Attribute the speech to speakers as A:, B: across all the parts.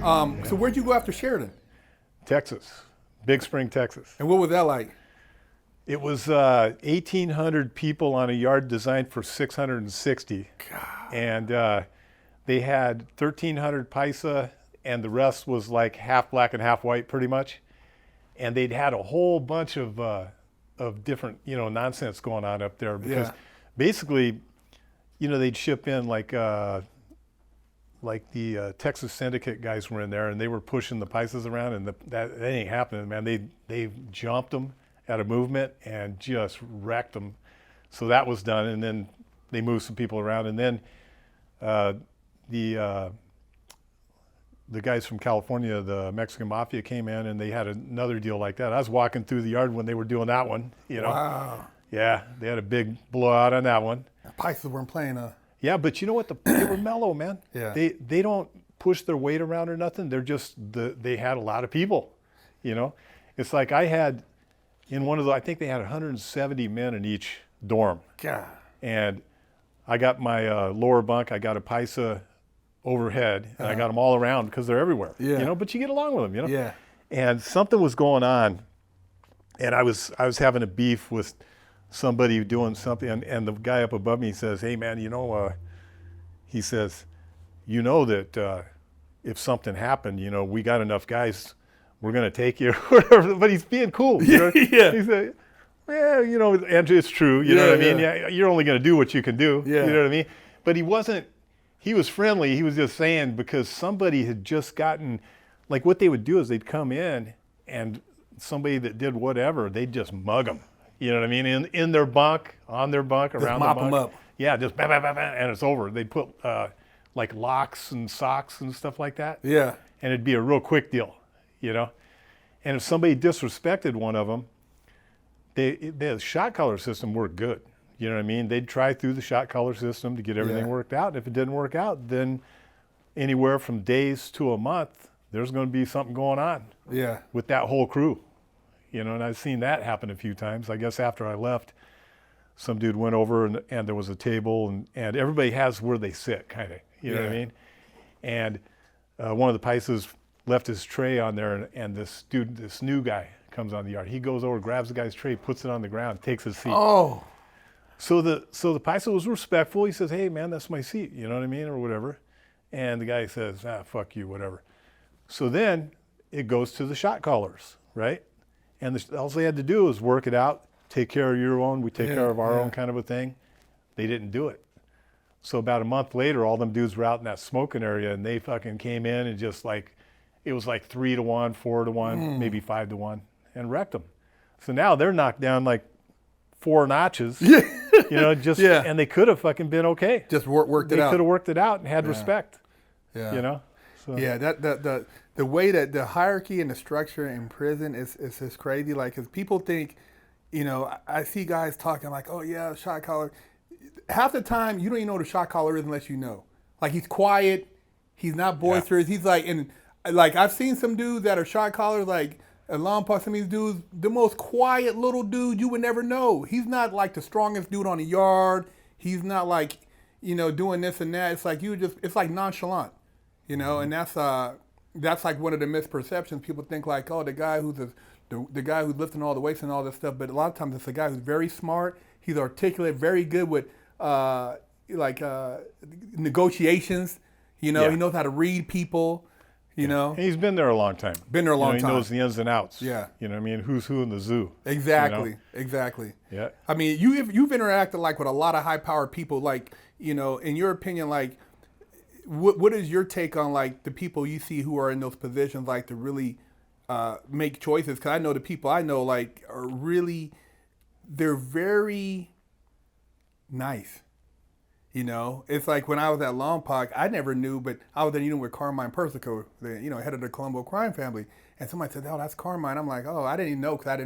A: So where'd you go after Sheridan?
B: Texas, Big Spring, Texas.
A: And what was that like?
B: It was 1,800 people on a yard designed for 660.
A: God.
B: And they had 1,300 paisa, and the rest was like half black and half white pretty much. And they'd had a whole bunch of different, nonsense going on up there because basically, they'd ship in like the Texas Syndicate guys were in there, and they were pushing the paisas around, and that ain't happening, man. They jumped them at a movement and just wrecked them. So that was done, and then they moved some people around, and then the guys from California, the Mexican Mafia, came in, and they had another deal like that. I was walking through the yard when they were doing that one.
A: Wow.
B: Yeah, they had a big blowout on that one.
A: The paisas weren't playing.
B: Yeah, but you know what? They were mellow, man.
A: Yeah.
B: They don't push their weight around or nothing. They're just they had a lot of people. It's like I had in one of I think they had 170 men in each dorm.
A: God.
B: And I got my lower bunk. I got a paisa overhead, and I got them all around because they're everywhere.
A: Yeah.
B: But you get along with them.
A: Yeah.
B: And something was going on, and I was having a beef with somebody doing something, and the guy up above me says, "Hey man, he says, that if something happened, we got enough guys, we're gonna take you," or whatever. But he's being cool.
A: Yeah.
B: He said, "Yeah, and it's true. You know what I mean? Yeah, you're only gonna do what you can do.
A: Yeah.
B: You know what I mean?" But he wasn't. He was friendly. He was just saying because somebody had just gotten, like what they would do is they'd come in and somebody that did whatever, they'd just mug them. You know what I mean? In their bunk, on their bunk,
A: Just
B: around
A: mop
B: the bunk.
A: them up.
B: Yeah, just bam, bam, bam, bam, and it's over. They'd put like locks and socks and stuff like that.
A: Yeah.
B: And it'd be a real quick deal, And if somebody disrespected one of them, the shot collar system worked good. You know what I mean? They'd try through the shot collar system to get everything worked out. And if it didn't work out, then anywhere from days to a month, there's going to be something going on with that whole crew. And I've seen that happen a few times. I guess after I left, some dude went over and there was a table and everybody has where they sit, kind of. You know what I mean? And one of the paisas left his tray on there, and this new guy comes on the yard. He goes over, grabs the guy's tray, puts it on the ground, takes his seat.
A: Oh.
B: So the paisa was respectful. He says, "Hey man, that's my seat," you know what I mean, or whatever. And the guy says, "Fuck you, whatever." So then it goes to the shot callers, right? And all they had to do was work it out, take care of your own, we take care of our own, kind of a thing. They didn't do it. So about a month later, all them dudes were out in that smoking area, and they fucking came in and just it was like 3-1, 4-1, maybe 5-1, and wrecked them. So now they're knocked down like 4 notches. And they could have fucking been okay.
A: Just worked it out.
B: They could have worked it out and had respect.
A: Yeah.
B: So.
A: Yeah, the way that the hierarchy and the structure in prison is just crazy. Like, because people think, I see guys talking like, "Oh yeah, shot caller." Half the time, you don't even know what a shot caller is unless you know. Like, he's quiet, he's not boisterous. He's like, I've seen some dudes that are shot callers, like Alarm Park. Some of these dudes, the most quiet little dude you would never know. He's not like the strongest dude on the yard. He's not like, doing this and that. It's like it's like nonchalant. And that's like one of the misperceptions. People think like, oh, the guy who's the guy who's lifting all the weights and all this stuff. But a lot of times it's a guy who's very smart. He's articulate, very good with negotiations. He knows how to read people.
B: And he's been there a long time.
A: Been there a long time.
B: He knows the ins and outs.
A: Yeah.
B: You know what I mean? Who's who in the zoo.
A: Exactly. Exactly.
B: Yeah.
A: I mean, you've interacted like with a lot of high-powered people. Like, in your opinion, like, what is your take on like the people you see who are in those positions, like to really make choices? Because I know the people I know like are really, they're very nice. It's like when I was at Lompoc, I never knew, but I was there, with Carmine Persico, the head of the Colombo crime family, and somebody said, "Oh, that's Carmine." I'm like, "Oh, I didn't even know," because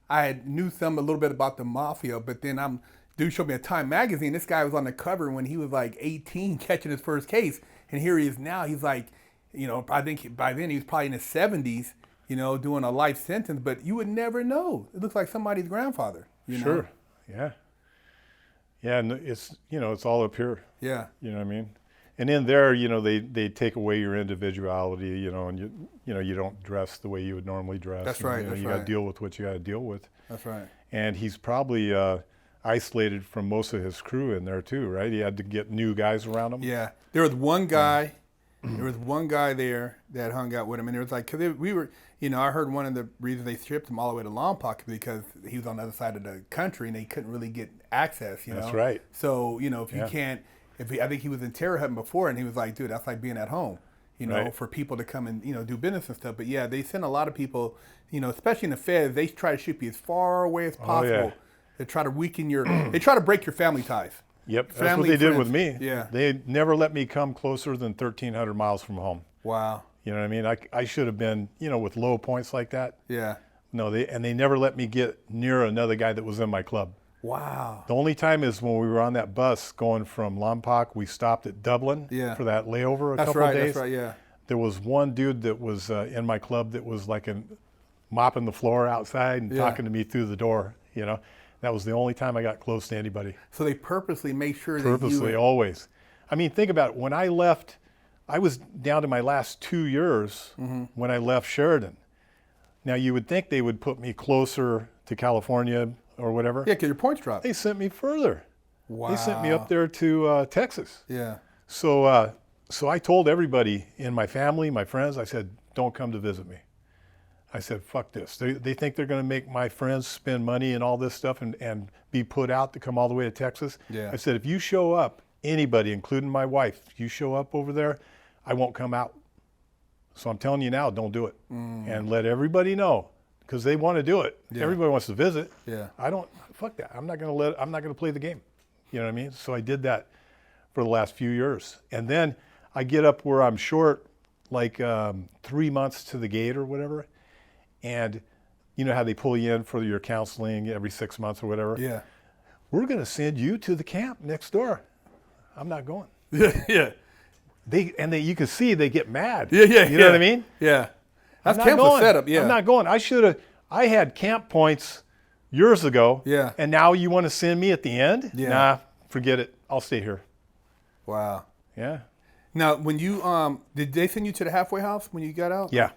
A: I knew a little bit about the mafia, but then dude showed me a Time magazine. This guy was on the cover when he was like 18, catching his first case, and here he is now. He's like, I think by then he was probably in his 70s, doing a life sentence, but you would never know. It looks like somebody's grandfather.
B: Sure. Yeah. Yeah, and it's it's all up here.
A: Yeah.
B: You know what I mean? And in there, they take away your individuality, and you don't dress the way you would normally dress.
A: That's right.
B: You got to deal with what you got to deal with.
A: That's right.
B: And he's probably isolated from most of his crew in there too, right? He had to get new guys around him.
A: Yeah, there was one guy. There was one guy there that hung out with him, and it was like, because we were, I heard one of the reasons they shipped him all the way to Lompoc because he was on the other side of the country and they couldn't really get access.
B: That's right.
A: So if you can't. I think he was in Terre Haute before, and he was like, dude, that's like being at home,
B: right.
A: for people to come and, do business and stuff. But yeah, they send a lot of people, especially in the Feds, they try to ship you as far away as possible.
B: Oh, yeah.
A: They try to weaken they try to break your family ties.
B: Yep, that's what they did with me.
A: Yeah.
B: They never let me come closer than 1,300 miles from home.
A: Wow.
B: You know what I mean? I should have been, with low points like that.
A: Yeah.
B: No, they never let me get near another guy that was in my club.
A: Wow.
B: The only time is when we were on that bus going from Lompoc, we stopped at Dublin for that layover a couple of days.
A: That's right, yeah.
B: There was one dude that was in my club that was like mopping the floor outside and talking to me through the door, That was the only time I got close to anybody.
A: So they purposely make sure
B: Purposely, always. I mean, think about it. When I left, I was down to my last 2 years when I left Sheridan. Now, you would think they would put me closer to California or whatever.
A: Yeah, because your points dropped.
B: They sent me further.
A: Wow.
B: They sent me up there to Texas.
A: Yeah.
B: So I told everybody in my family, my friends, I said, don't come to visit me. I said, fuck this. They think they're going to make my friends spend money and all this stuff and be put out to come all the way to Texas.
A: Yeah.
B: I said, if you show up, anybody, including my wife, you show up over there, I won't come out. So I'm telling you now, don't do it. And let everybody know, because they want to do it.
A: Yeah.
B: Everybody wants to visit.
A: Yeah.
B: Fuck that. I'm not going to play the game. You know what I mean? So I did that for the last few years. And then I get up where I'm short, like 3 months to the gate or whatever. And you know how they pull you in for your counseling every 6 months or whatever?
A: Yeah.
B: We're going to send you to the camp next door. I'm not going.
A: Yeah.
B: You can see they get mad.
A: Yeah.
B: You know what I mean?
A: Yeah. That's
B: I'm not
A: camp's
B: going.
A: setup. Yeah.
B: I'm not going. I had camp points years ago.
A: Yeah.
B: And now you want to send me at the end?
A: Yeah.
B: Nah, forget it. I'll stay here.
A: Wow.
B: Yeah.
A: Now, when you did they send you to the halfway house when you got out?
B: Yeah.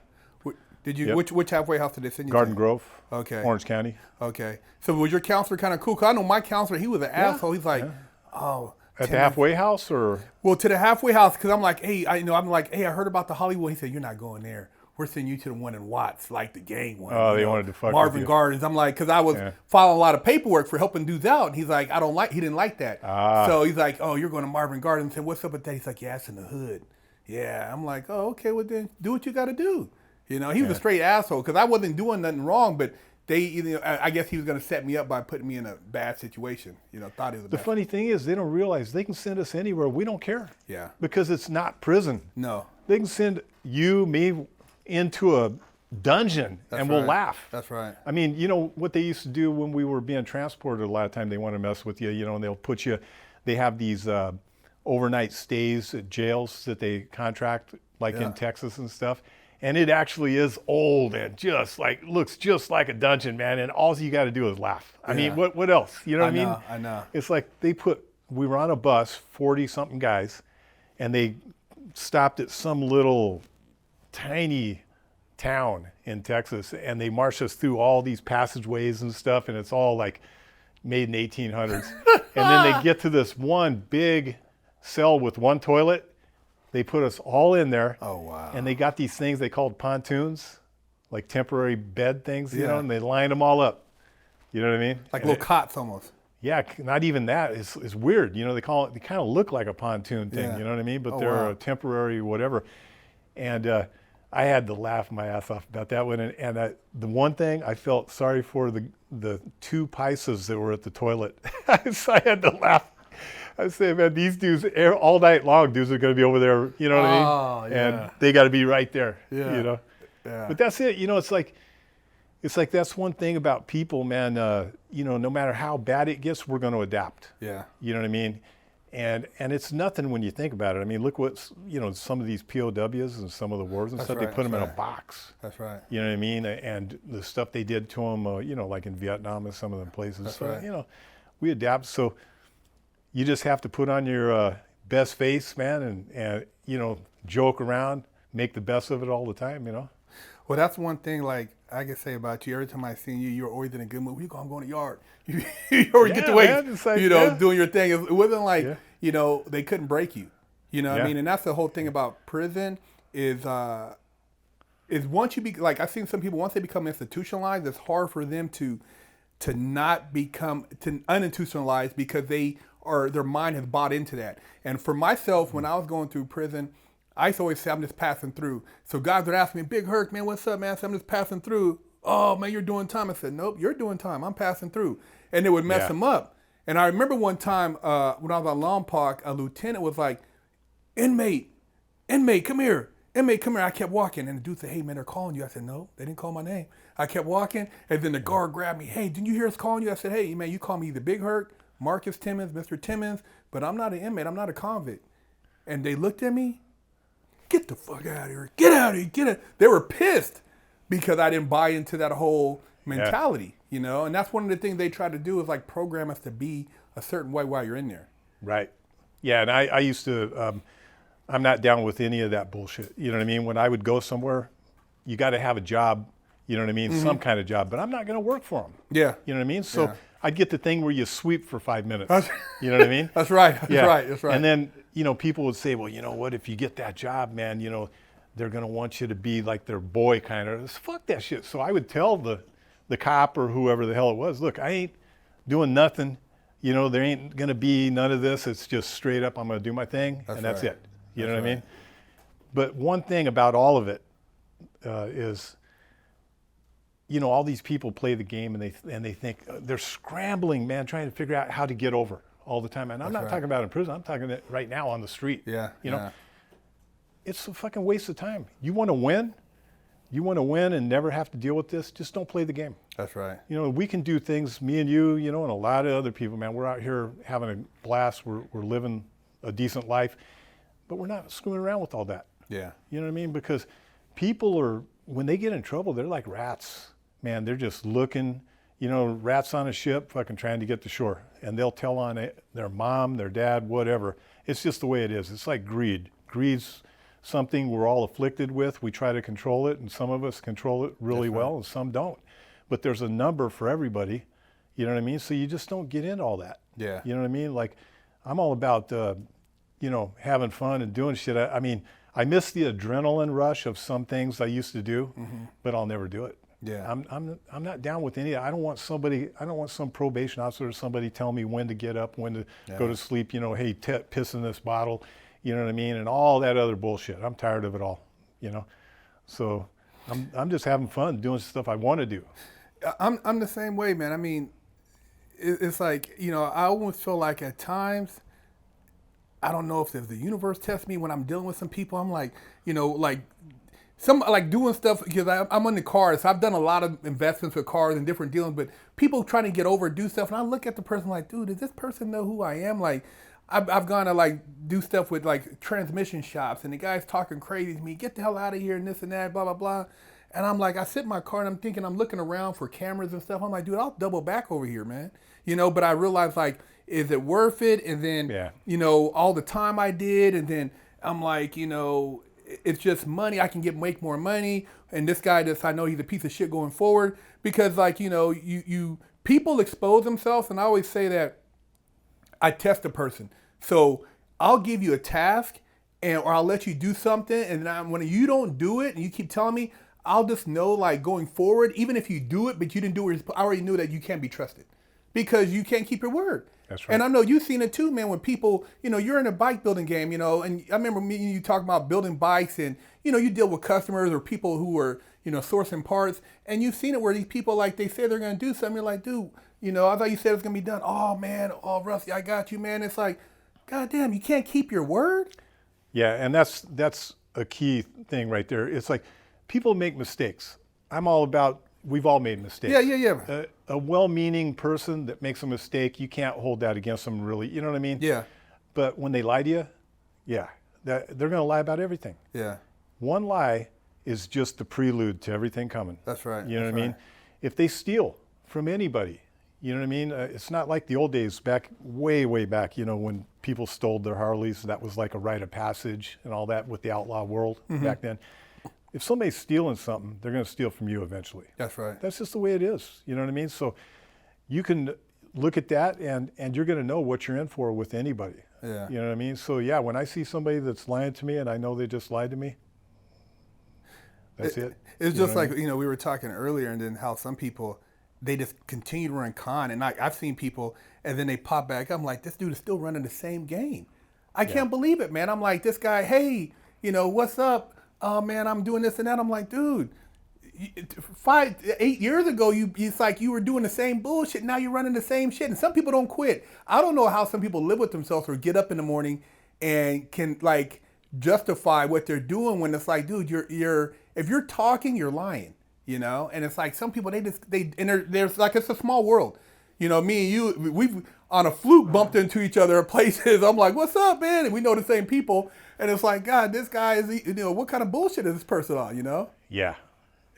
A: Did you?
B: Yep.
A: Which halfway house did they send you
B: Garden
A: to?
B: Grove.
A: Okay.
B: Orange County.
A: Okay. So was your counselor kind of cool? Cause I know my counselor, he was an asshole. He's like, oh.
B: At the halfway house or?
A: Well, to the halfway house, because I'm like, hey, I heard about the Hollywood. He said, you're not going there. We're sending you to the one in Watts, like the gang one.
B: Oh, they wanted to fuck
A: Marvin
B: with you.
A: Gardens. I'm like, because I was filing a lot of paperwork for helping dudes out. And he's like, he didn't like that. So he's like, oh, you're going to Marvin Gardens. I said, what's up with that? He's like, yeah, it's in the hood. Yeah. I'm like, oh, okay, well then do what you got to do. He was a straight asshole because I wasn't doing nothing wrong, but I guess he was going to set me up by putting me in a bad situation. Thought he was
B: The funny thing is they don't realize they can send us anywhere. We don't care.
A: Yeah.
B: Because it's not prison.
A: No.
B: They can send you, me, into a dungeon and we'll laugh.
A: That's right.
B: I mean, what they used to do when we were being transported, a lot of time they want to mess with you, and they'll put you, they have these overnight stays at jails that they contract, like in Texas and stuff. And it actually is old and looks just like a dungeon, man. And all you got to do is laugh. I mean, what else? You know what I mean?
A: I know.
B: It's like we were on a bus, 40-something guys, and they stopped at some little tiny town in Texas, and they marched us through all these passageways and stuff, and it's all like made in 1800s. And then they get to this one big cell with one toilet. They put us all in there.
A: Oh, wow.
B: And they got these things they called pontoons, like temporary bed things, and they lined them all up. You know what I mean?
A: Like little cots almost.
B: Yeah, not even that. It's weird. They call it, they kind of look like a pontoon thing, you know what I mean? But they're a temporary whatever. And I had to laugh my ass off about that one. And the one thing I felt sorry for the two Pisces that were at the toilet. So I had to laugh. I say, man, these dudes all night long, dudes are going to be over there, you know what I mean? And they got to be right there,
A: Yeah.
B: But that's it. It's like that's one thing about people, man. No matter how bad it gets, we're going to adapt.
A: Yeah.
B: You know what I mean? And it's nothing when you think about it. I mean, look what's, some of these POWs and some of the wars and stuff, they put them in a box.
A: That's right.
B: You know what I mean? And the stuff they did to them, like in Vietnam and some of them places.
A: That's
B: so,
A: right.
B: we adapt. So you just have to put on your best face, man, and you know, joke around, make the best of it all the time, you know.
A: Well, that's one thing, like, I can say about you. Every time I seen you, you're always in a good mood. I'm going to the yard. You always get to
B: man, it's like,
A: doing your thing. It wasn't like,
B: Yeah.
A: they couldn't break you. You know what I
B: Yeah.
A: mean? And that's the whole thing about prison is once you be, like, I've seen some people, once they become institutionalized, it's hard for them to not become, to uninstitutionalized because their mind has bought into that. And for myself, when I was going through prison, I used to always say, I'm just passing through. So guys would ask me, Big Herc, man, what's up, man? I said, I'm just passing through. Oh, man, you're doing time. I said, nope, you're doing time. I'm passing through. And it would mess them up. And I remember one time when I was on Lompoc, a lieutenant was like, inmate, come here. Inmate, come here. I kept walking. And the dude said, hey, man, they're calling you. I said, no, they didn't call my name. I kept walking. And then the guard grabbed me. Hey, didn't you hear us calling you? I said, hey, man, you call me either Big Herc, Marcus Timmons, Mr. Timmons, but I'm not an inmate. I'm not a convict. And they looked at me. Get the fuck out of here. Get out of here. Get it. They were pissed because I didn't buy into that whole mentality, And that's one of the things they try to do is like program us to be a certain way while you're in there.
B: Right. Yeah, and I used to, I'm not down with any of that bullshit. You know what I mean? When I would go somewhere, you got to have a job, you know what I mean? Some kind of job, but I'm not going to work for them.
A: Yeah.
B: You know what I mean? So I'd get the thing where you sweep for 5 minutes. You know what I mean?
A: That's right. That's right.
B: And then, people would say, well, you know what, if you get that job, man, they're going to want you to be like their boy kind of. Fuck that shit. So I would tell the cop or whoever the hell it was, look, I ain't doing nothing. There ain't going to be none of this. It's just straight up, I'm going to do my thing, and that's it. You know what I mean? But one thing about all of it is, all these people play the game and they think they're scrambling, man, trying to figure out how to get over all the time. And I'm not talking about in prison. I'm talking right now on the street.
A: Yeah.
B: It's a fucking waste of time. You want to win? You want to win and never have to deal with this? Just don't play the game.
A: That's right.
B: We can do things, me and you, and a lot of other people, man. We're out here having a blast. We're living a decent life, but we're not screwing around with all that.
A: Yeah.
B: You know what I mean? Because people when they get in trouble, they're like rats. Man, they're just looking, rats on a ship fucking trying to get to shore. And they'll tell on their mom, their dad, whatever. It's just the way it is. It's like greed. Greed's something we're all afflicted with. We try to control it, and some of us control it really well, and some don't. But there's a number for everybody, you know what I mean? So you just don't get into all that.
A: Yeah.
B: You know what I mean? Like, I'm all about, having fun and doing shit. I mean, I miss the adrenaline rush of some things I used to do, but I'll never do it.
A: Yeah.
B: I'm not down with any. I don't want some probation officer or somebody telling me when to get up, when to go to sleep. Hey, piss in this bottle. You know what I mean? And all that other bullshit. I'm tired of it all. So I'm just having fun doing stuff I want to do.
A: I'm the same way, man. I mean, it's like I almost feel like at times, I don't know if the universe tests me when I'm dealing with some people. I'm like, like doing stuff because I'm in the cars. So I've done a lot of investments with cars and different dealings, but people trying to get over do stuff, and I look at the person like, dude, does this person know who I am? Like, I've gone to like do stuff with like transmission shops, and the guy's talking crazy to me, get the hell out of here and this and that, blah blah blah. And I'm like, I sit in my car and I'm thinking, I'm looking around for cameras and stuff. I'm like, dude, I'll double back over here, man. But I realized like, is it worth it? And then all the time I did, and then I'm like, it's just money. I can make more money. And this guy I know he's a piece of shit going forward because like, you people expose themselves. And I always say that I test a person. So I'll give you a task or I'll let you do something. And when you don't do it and you keep telling me, I'll just know like going forward, even if you do it, but you didn't do it, I already knew that you can't be trusted because you can't keep your word.
B: That's right.
A: And I know you've seen it too, man, when people, you're in a bike building game, and I remember me and you talking about building bikes and, you deal with customers or people who are, sourcing parts, and you've seen it where these people, like, they say they're going to do something. You're like, dude, I thought you said it was going to be done. Oh, man. Oh, Rusty, I got you, man. It's like, goddamn, you can't keep your word?
B: Yeah, and that's a key thing right there. It's like people make mistakes. I'm all about, we've all made mistakes.
A: Yeah.
B: A well-meaning person that makes a mistake, you can't hold that against them really. You know what I mean?
A: Yeah.
B: But when they lie to you, they're going to lie about everything.
A: Yeah.
B: One lie is just the prelude to everything coming.
A: That's right.
B: You know what I mean? If they steal from anybody, You know what I mean? It's not like the old days back, way back, you know, when people stole their Harleys. That was like a rite of passage and all that with the outlaw world back then. If somebody's stealing something, they're going to steal from you eventually.
A: That's right.
B: That's just the way it is. You know what I mean? So you can look at that and you're going to know what you're in for with anybody.
A: Yeah.
B: You know what I mean? So yeah, when I see somebody that's lying to me and I know they just lied to me, that's it.
A: It's just like, you know, we were talking earlier, and then how some people, they just continue to run con. And I've seen people, and then they pop back. I'm like, this dude is still running the same game. I can't believe it, man. I'm like, this guy, hey, you know, what's up? Oh, man, I'm doing this and that. I'm like, dude, 8 years ago, it's like you were doing the same bullshit. Now you're running the same shit. And some people don't quit. I don't know how some people live with themselves or get up in the morning and can, like, justify what they're doing when it's like, dude, if you're talking, you're lying, you know? And it's like some people, there's like, it's a small world. You know, me and you, we've on a fluke bumped into each other at places. I'm like, what's up, man? And we know the same people. And it's like, God, this guy is, you know, what kind of bullshit is this person on, you know?
B: Yeah.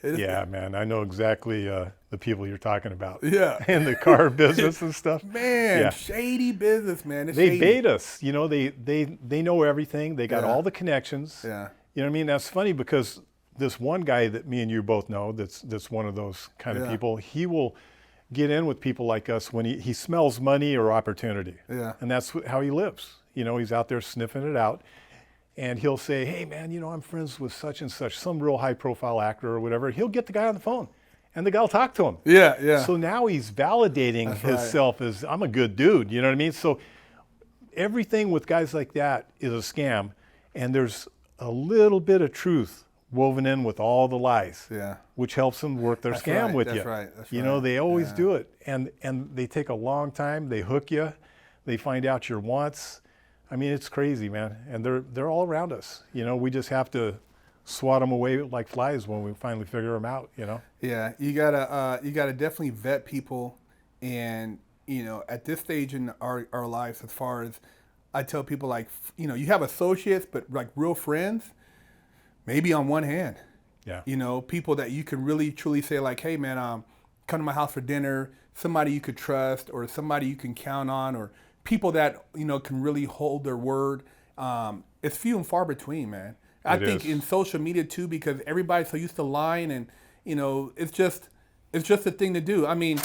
B: Yeah, man. I know exactly the people you're talking about.
A: Yeah.
B: In the car business and stuff.
A: Man, shady business, man. It's
B: they
A: shady.
B: bait us. You know, they know everything. They got all the connections.
A: Yeah.
B: You know what I mean? That's funny because this one guy that me and you both know that's one of those kind of people, he will get in with people like us when he smells money or opportunity.
A: Yeah.
B: And that's how he lives. You know, he's out there sniffing it out. And he'll say, hey, man, you know, I'm friends with such and such, some real high-profile actor or whatever. He'll get the guy on the phone, and the guy will talk to him.
A: Yeah, yeah.
B: So now he's validating himself as, I'm a good dude, you know what I mean? So everything with guys like that is a scam, and there's a little bit of truth woven in with all the lies, which helps them work their scam with you.
A: That's right. That's
B: you know, they always do it, and they take a long time. They hook you. They find out your wants. I mean, it's crazy, man, and they're all around us. You know, we just have to swat them away like flies when we finally figure them out. You know.
A: Yeah, you gotta definitely vet people, and you know, at this stage in our lives, as far as I tell people, like, you know, you have associates, but like real friends, maybe on one hand.
B: Yeah.
A: You know, people that you can really truly say like, hey, man, come to my house for dinner. Somebody you could trust, or somebody you can count on, or people that, you know, can really hold their word. It's few and far between, man. I think in social media too, because everybody's so used to lying, and you know, it's just a thing to do. I mean,